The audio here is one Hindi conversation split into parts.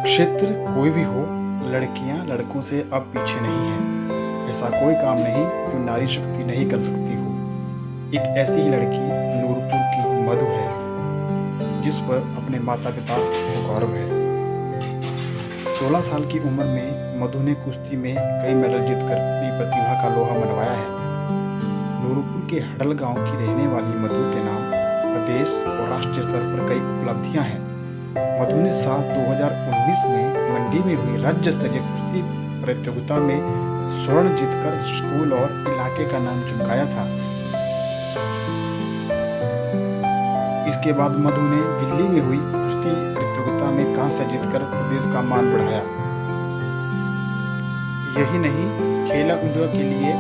क्षेत्र कोई भी हो, लड़कियां लड़कों से अब पीछे नहीं हैं। ऐसा कोई काम नहीं जो नारी शक्ति नहीं कर सकती हो। एक ऐसी ही लड़की नूरपुर की मधु है, जिस पर अपने माता पिता को गौरव है। 16 साल की उम्र में मधु ने कुश्ती में कई मेडल जीतकर अपनी प्रतिभा का लोहा मनवाया है। नूरपुर के हडल गांव की रहने वाली मधु के नाम प्रदेश और राष्ट्रीय स्तर पर कई उपलब्धियां हैं। मधु ने साल 2019 में मंडी में हुई राज्य स्तरीय कुश्ती प्रतियोगिता में स्वर्ण जीतकर स्कूल और इलाके का नाम चमकाया था। इसके बाद मधु ने दिल्ली में हुई कुश्ती प्रतियोगिता में कांस्य जीतकर प्रदेश का मान बढ़ाया। यही नहीं, खेलो इंडिया के लिए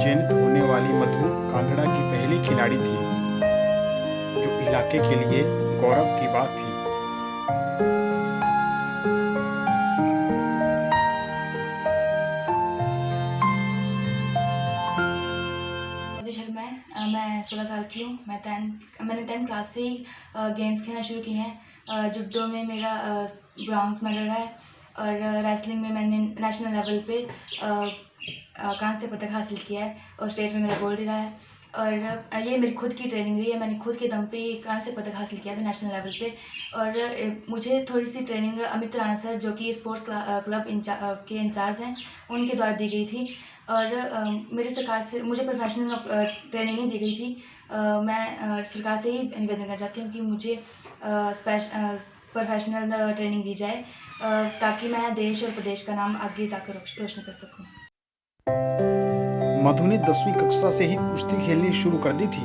चयनित होने वाली मधु कांगड़ा की पहली खिलाड़ी थी, जो इलाके के लिए गौरव की बात थी। मधु शर्मा है। मैं 16 साल की हूँ। मैंने 10th क्लास से ही गेम्स खेलना शुरू किए हैं। जुडो में मेरा ब्रॉन्ज मेडल है और रेसलिंग में मैंने नेशनल लेवल पे कांस्य पदक हासिल किया है और स्टेट में मेरा गोल्ड रहा है। और ये मेरी खुद की ट्रेनिंग रही है। मैंने खुद के दम पे कांस्य पदक हासिल किया था नेशनल लेवल पे। और मुझे थोड़ी सी ट्रेनिंग अमित राणा सर, जो कि स्पोर्ट्स क्लब के इंचार्ज हैं, उनके द्वारा दी गई थी। और मेरी सरकार से मुझे प्रोफेशनल ट्रेनिंग नहीं दी गई थी। मैं सरकार से ही निवेदन करना चाहती हूँ कि मुझे प्रोफेशनल ट्रेनिंग दी जाए, ताकि मैं देश और प्रदेश का नाम आगे जाकर रोशन कर सकूँ। मधु ने 10वीं कक्षा से ही कुश्ती खेलनी शुरू कर दी थी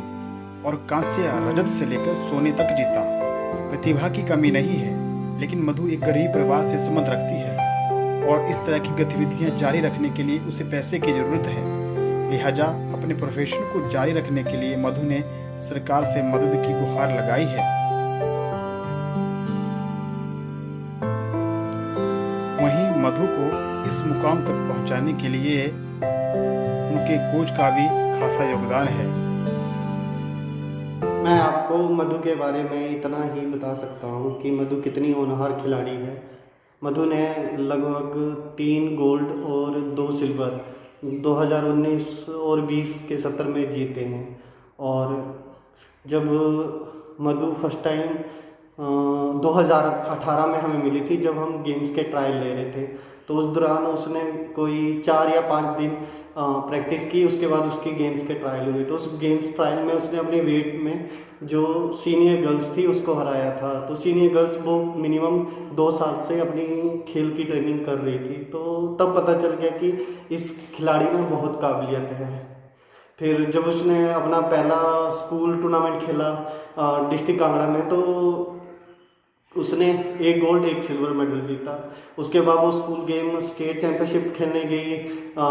और कांस्य रजत से लेकर सोने तक जीता। प्रतिभा की कमी नहीं है, लेकिन मधु एक गरीब परिवार से संबंध रखती है और इस तरह की गतिविधियां जारी रखने के लिए उसे पैसे की जरूरत है। लिहाजा अपने प्रोफेशन को जारी रखने के लिए मधु ने सरकार से मदद की गुहार लगाई है। वहीं मधु को इस मुकाम तक पहुंचाने के लिए उनके कोच का भी खासा योगदान है। मैं आपको मधु के बारे में इतना ही बता सकता हूँ कि मधु कितनी होनहार खिलाड़ी है। मधु ने लगभग 3 गोल्ड और 2 सिल्वर 2019 और 20 के सत्र में जीते हैं। और जब मधु फर्स्ट टाइम 2018 में हमें मिली थी, जब हम गेम्स के ट्रायल ले रहे थे, तो उस दौरान उसने कोई 4 या 5 दिन प्रैक्टिस की। उसके बाद उसके गेम्स के ट्रायल हुए, तो उस गेम्स ट्रायल में उसने अपने वेट में जो सीनियर गर्ल्स थी उसको हराया था। तो सीनियर गर्ल्स वो मिनिमम 2 साल से अपनी खेल की ट्रेनिंग कर रही थी। तो तब पता चल गया कि इस खिलाड़ी में बहुत काबिलियत है। फिर जब उसने अपना पहला स्कूल टूर्नामेंट खेला डिस्ट्रिक्ट कांगड़ा में, तो उसने 1 गोल्ड 1 सिल्वर मेडल जीता। उसके बाद वो स्कूल गेम स्टेट चैम्पियनशिप खेलने गई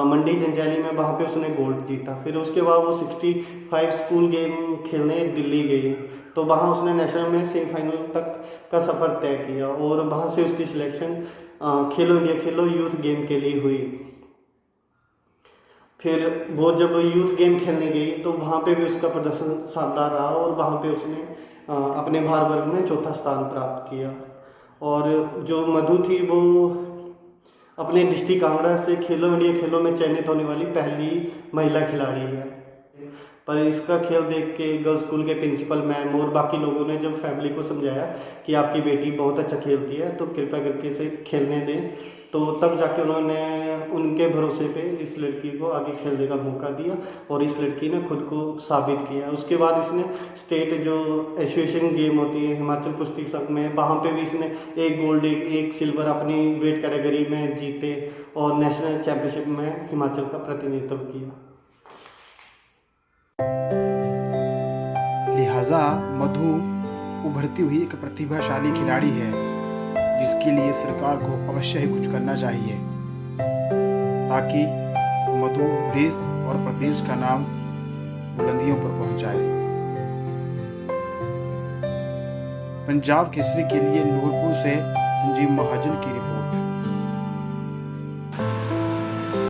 मंडी जंजैली में, वहाँ पे उसने गोल्ड जीता। फिर उसके बाद वो 65 स्कूल गेम खेलने दिल्ली गई, तो वहाँ उसने नेशनल में सेमीफाइनल तक का सफ़र तय किया और वहाँ से उसकी सिलेक्शन खेलो इंडिया खेलो यूथ गेम के लिए हुई। फिर वो जब यूथ गेम खेलने गई तो वहाँ पे भी उसका प्रदर्शन शानदार रहा और वहाँ पे उसने अपने भार वर्ग में 4था स्थान प्राप्त किया। और जो मधु थी वो अपने डिस्ट्रिक्ट कांगड़ा से खेलो इंडिया खेलों में चयनित होने वाली पहली महिला खिलाड़ी है। पर इसका खेल देख के गर्ल्स स्कूल के प्रिंसिपल मैम और बाकी लोगों ने जब फैमिली को समझाया कि आपकी बेटी बहुत अच्छा खेलती है, तो कृपया करके इसे खेलने दें, तो तब जाके उन्होंने उनके भरोसे पे इस लड़की को आगे खेलने का मौका दिया और इस लड़की ने खुद को साबित किया। उसके बाद इसने स्टेट जो एसोसिएशन गेम होती है हिमाचल कुश्ती संघ में, वहाँ पे भी इसने 1 गोल्ड 1 सिल्वर अपनी वेट कैटेगरी में जीते और नेशनल चैम्पियनशिप में हिमाचल का प्रतिनिधित्व किया। लिहाजा मधु उभरती हुई एक प्रतिभाशाली खिलाड़ी है, जिसके लिए सरकार को अवश्य ही कुछ करना चाहिए, ताकि मधु देश और प्रदेश का नाम बुलंदियों पर पहुंचाए। पंजाब केसरी के लिए नूरपुर से संजीव महाजन की रिपोर्ट।